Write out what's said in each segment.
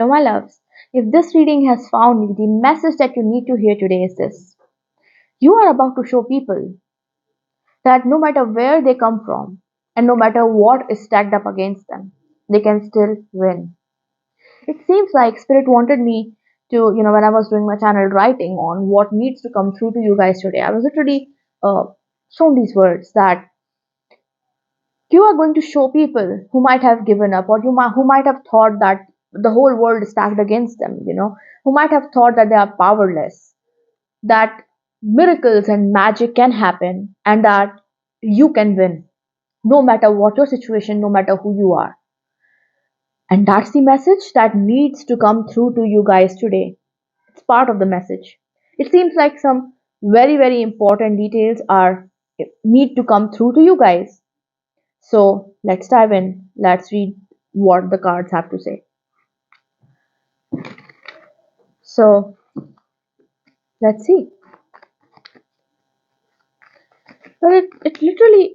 So, my loves, if this reading has found you, the message that you need to hear today is this. You are about to show people that no matter where they come from and no matter what is stacked up against them, they can still win. It seems like Spirit wanted me to, when I was doing my channel writing on what needs to come through to you guys today, I was literally uh, shown these words that you are going to show people who might have given up, or who might have thought that the whole world is stacked against them, who might have thought that they are powerless, that miracles and magic can happen, and that you can win no matter what your situation, no matter who you are. And that's the message that needs to come through to you guys today. It's part of the message. It seems like some very, very important details are need to come through to you guys. So let's dive in. Let's read what the cards have to say. So let's see. Well, it literally,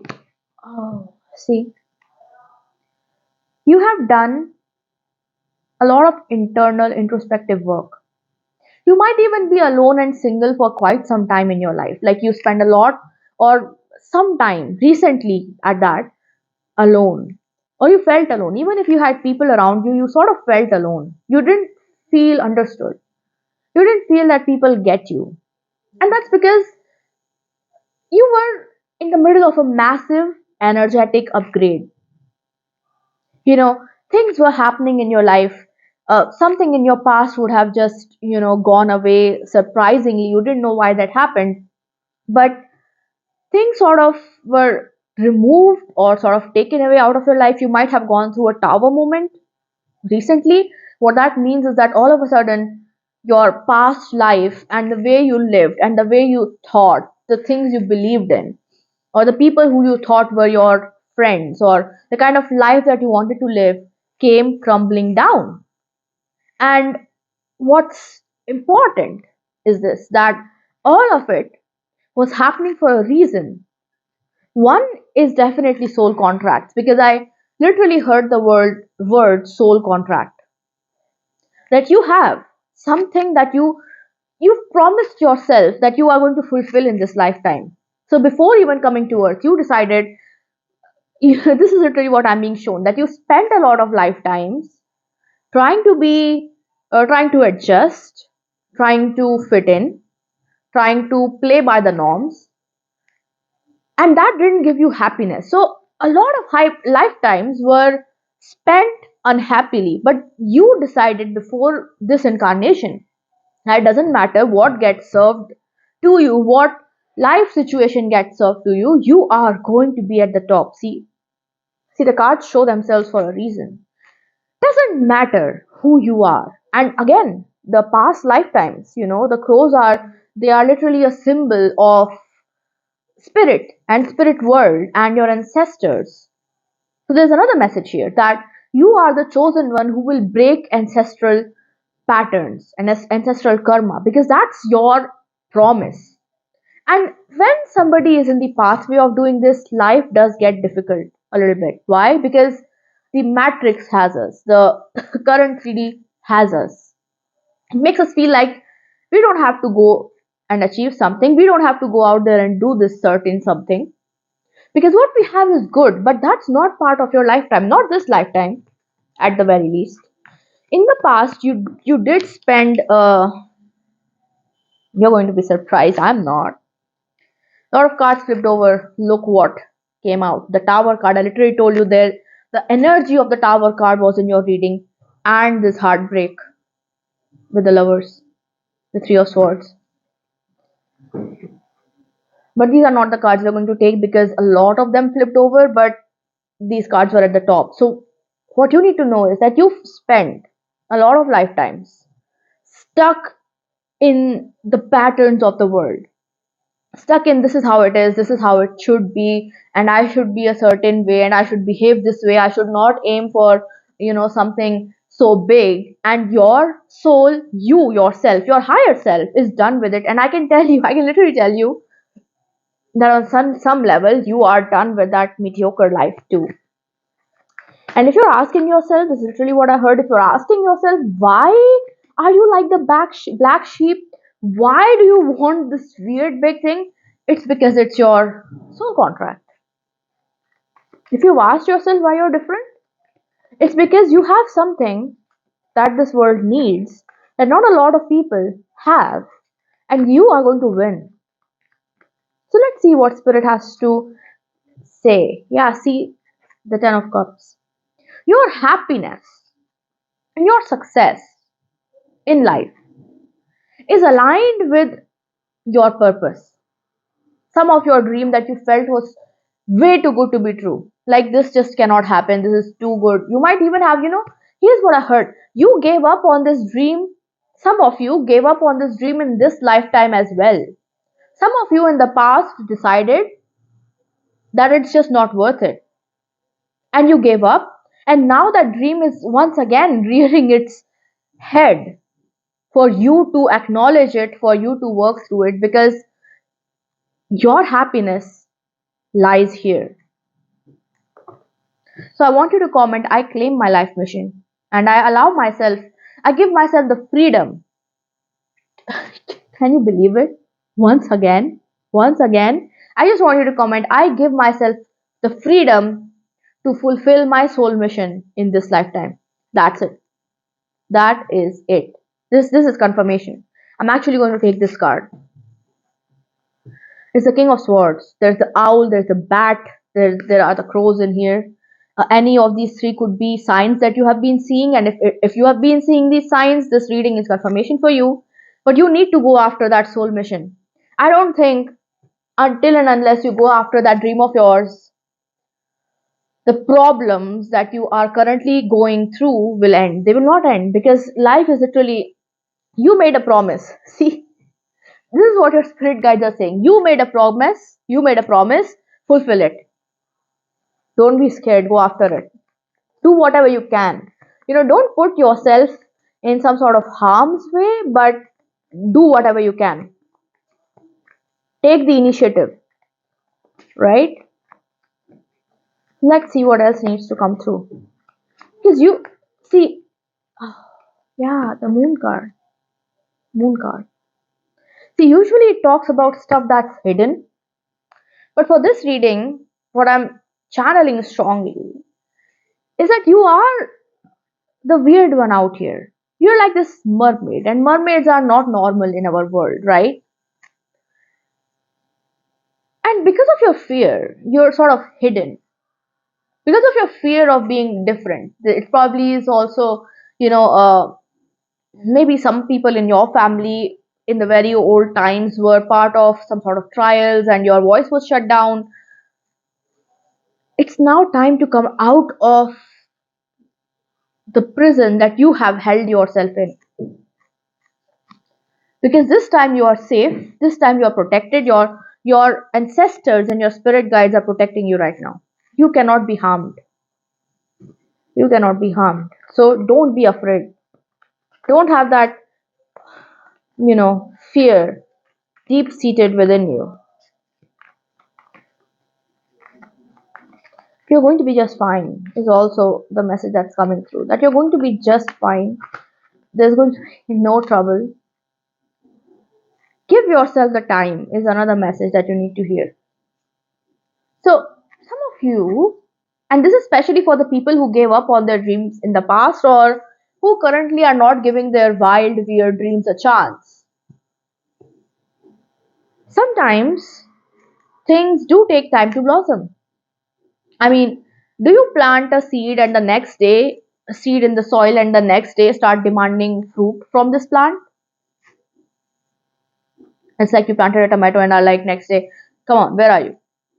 oh, see, you have done a lot of internal introspective work. You might even be alone and single for quite some time in your life. Like you spend a lot or some time recently at that alone. Or you felt alone. Even if you had people around you, you sort of felt alone. You didn't feel understood. You didn't feel that people get you. And that's because you were in the middle of a massive energetic upgrade. You know, things were happening in your life. Something in your past would have just, gone away surprisingly. You didn't know why that happened. But things sort of were removed or sort of taken away out of your life. You might have gone through a tower moment recently. What that means is that all of a sudden, your past life and the way you lived and the way you thought, the things you believed in, or the people who you thought were your friends, or the kind of life that you wanted to live came crumbling down. And what's important is this, that all of it was happening for a reason. One is definitely soul contracts, because I literally heard the word soul contract, that you have something that you've promised yourself that you are going to fulfill in this lifetime. So before even coming to earth, you decided, this is literally what I'm being shown, that you spent a lot of lifetimes trying to be trying to adjust, trying to fit in, trying to play by the norms, and that didn't give you happiness. So a lot of lifetimes were spent unhappily, but you decided before this incarnation that it doesn't matter what gets served to you, what life situation gets served to you, you are going to be at the top. See, the cards show themselves for a reason. Doesn't matter who you are. And again, the past lifetimes, the crows they are literally a symbol of spirit and spirit world and your ancestors. So there's another message here, that you are the chosen one who will break ancestral patterns and ancestral karma, because that's your promise. And when somebody is in the pathway of doing this, life does get difficult a little bit. Why? Because the matrix has us, the current 3D has us. It makes us feel like we don't have to go and achieve something. We don't have to go out there and do this certain something. Because what we have is good, but that's not part of your lifetime, not this lifetime, at the very least. In the past, you did spend. You're going to be surprised. I'm not. A lot of cards flipped over. Look what came out. The Tower card. I literally told you there. The energy of the Tower card was in your reading, and this heartbreak with the lovers, the Three of Swords. But these are not the cards we're going to take, because a lot of them flipped over, but these cards were at the top. So what you need to know is that you've spent a lot of lifetimes stuck in the patterns of the world, stuck in this is how it is, this is how it should be, and I should be a certain way, and I should behave this way, I should not aim for something so big. And your soul, you yourself, your higher self is done with it. And I can tell you, I can literally tell you that on some level you are done with that mediocre life too. And if you're asking yourself, this is literally what I heard, if you're asking yourself, why are you like the black sheep? Why do you want this weird big thing? It's because it's your soul contract. If you've asked yourself why you're different, it's because you have something that this world needs that not a lot of people have, and you are going to win. So let's see what Spirit has to say. Yeah, see the Ten of Cups. Your happiness and your success in life is aligned with your purpose. Some of your dream that you felt was way too good to be true. Like this just cannot happen. This is too good. You might even have, here's what I heard. You gave up on this dream. Some of you gave up on this dream in this lifetime as well. Some of you in the past decided that it's just not worth it. And you gave up. And now that dream is once again rearing its head for you to acknowledge it, for you to work through it, because your happiness lies here. So I want you to comment, I claim my life mission and I give myself the freedom. Can you believe it? Once again, once again, I just want you to comment, I give myself the freedom to fulfill my soul mission in this lifetime. That's it. That is it. This is confirmation. I'm actually going to take this card. It's the King of Swords. There's the owl, there's the bat, there are the crows in here. Any of these three could be signs that you have been seeing, and if you have been seeing these signs, this reading is confirmation for you. But you need to go after that soul mission. I don't think until and unless you go after that dream of yours, the problems that you are currently going through will end. They will not end because life is literally, you made a promise. See, this is what your spirit guides are saying. You made a promise, fulfill it. Don't be scared, go after it. Do whatever you can. Don't put yourself in some sort of harm's way, but do whatever you can. Take the initiative, right? Let's see what else needs to come through. Because you see, yeah, the moon card. Moon card. See, usually it talks about stuff that's hidden, but for this reading, what I'm channeling strongly is that you are the weird one out here. You're like this mermaid, and mermaids are not normal in our world, right? And because of your fear, you're sort of hidden. Because of your fear of being different, it probably is also, you know, maybe some people in your family in the very old times were part of some sort of trials and your voice was shut down. It's now time to come out of the prison that you have held yourself in. Because this time you are safe, this time you are protected, your ancestors and your spirit guides are protecting you right now. You cannot be harmed. You cannot be harmed. So don't be afraid. Don't have that, fear deep seated within you. You're going to be just fine is also the message that's coming through. That you're going to be just fine. There's going to be no trouble. Give yourself the time is another message that you need to hear. So, some of you, and this is especially for the people who gave up on their dreams in the past or who currently are not giving their wild, weird dreams a chance. Sometimes things do take time to blossom. I mean, do you plant a seed and the next day, a seed in the soil and the next day start demanding fruit from this plant? It's like you planted a tomato and are like next day, come on, where are you?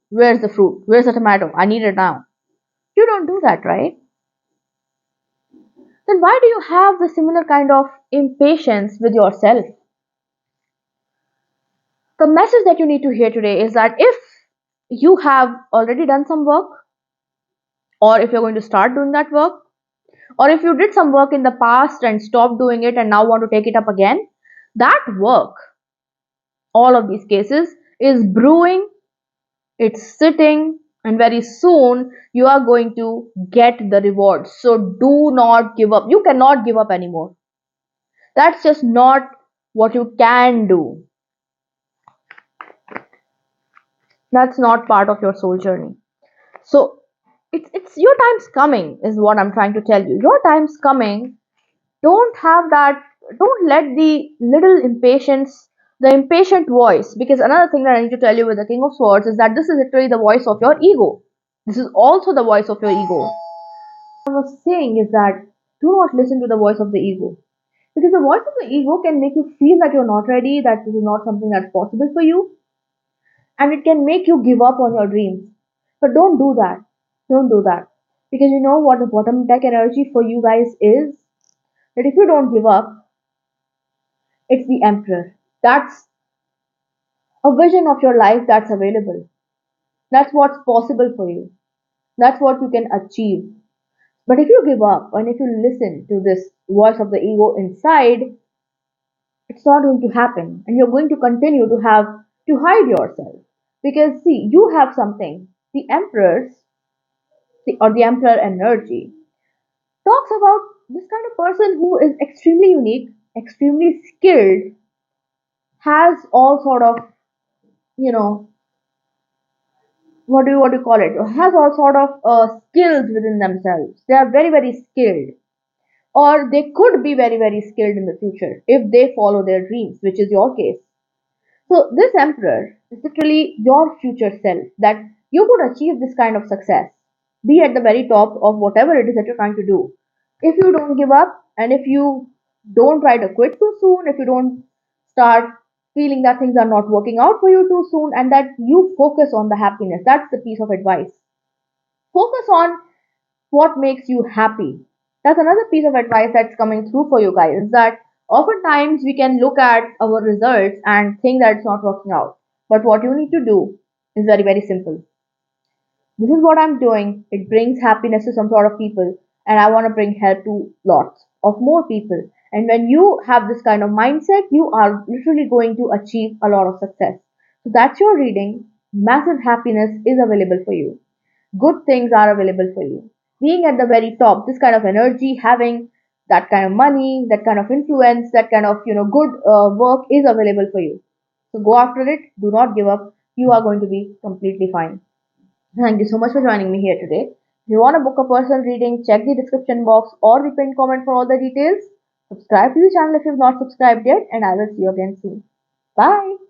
Where's the fruit? Where's the tomato? I need it now. You don't do that, right? Then why do you have the similar kind of impatience with yourself? The message that you need to hear today is that if you have already done some work, or if you're going to start doing that work, or if you did some work in the past and stopped doing it and now want to take it up again, that work, all of these cases, is brewing, it's sitting, and very soon you are going to get the reward. So do not give up. You cannot give up anymore. That's just not what you can do. That's not part of your soul journey. So it's your time's coming is what I'm trying to tell you. Your time's coming. Don't have that. Don't let the little impatience, the impatient voice, because another thing that I need to tell you with the King of Swords is that this is literally the voice of your ego. This is also the voice of your ego. I was saying is that do not listen to the voice of the ego. Because the voice of the ego can make you feel that you're not ready, that this is not something that's possible for you, and it can make you give up on your dreams. But don't do that. Don't do that. Because you know what the bottom deck energy for you guys is? That if you don't give up, it's the Emperor. That's a vision of your life that's available. That's what's possible for you. That's what you can achieve. But if you give up and if you listen to this voice of the ego inside, it's not going to happen. And you're going to continue to have to hide yourself. Because see, you have something. The emperors or the emperor energy talks about this kind of person who is extremely unique, extremely skilled, has all sort of, you know, what do you call it? Has all sort of skills within themselves. They are very very skilled, or they could be very very skilled in the future if they follow their dreams, which is your case. So this emperor is literally your future self that you could achieve this kind of success, be at the very top of whatever it is that you're trying to do. If you don't give up and if you don't try to quit too soon, if you don't start feeling that things are not working out for you too soon, and that you focus on the happiness, that's the piece of advice. Focus on what makes you happy. That's another piece of advice that's coming through for you guys is that oftentimes we can look at our results and think that it's not working out. But what you need to do is very, very simple. This is what I'm doing. It brings happiness to some sort of people, and I want to bring help to lots of more people. And when you have this kind of mindset, you are literally going to achieve a lot of success. So that's your reading. Massive happiness is available for you. Good things are available for you. Being at the very top, this kind of energy, having that kind of money, that kind of influence, that kind of good work is available for you. So go after it. Do not give up. You are going to be completely fine. Thank you so much for joining me here today. If you want to book a personal reading, check the description box or the pinned comment for all the details. Subscribe to the channel if you've not subscribed yet, and I will see you again soon. Bye.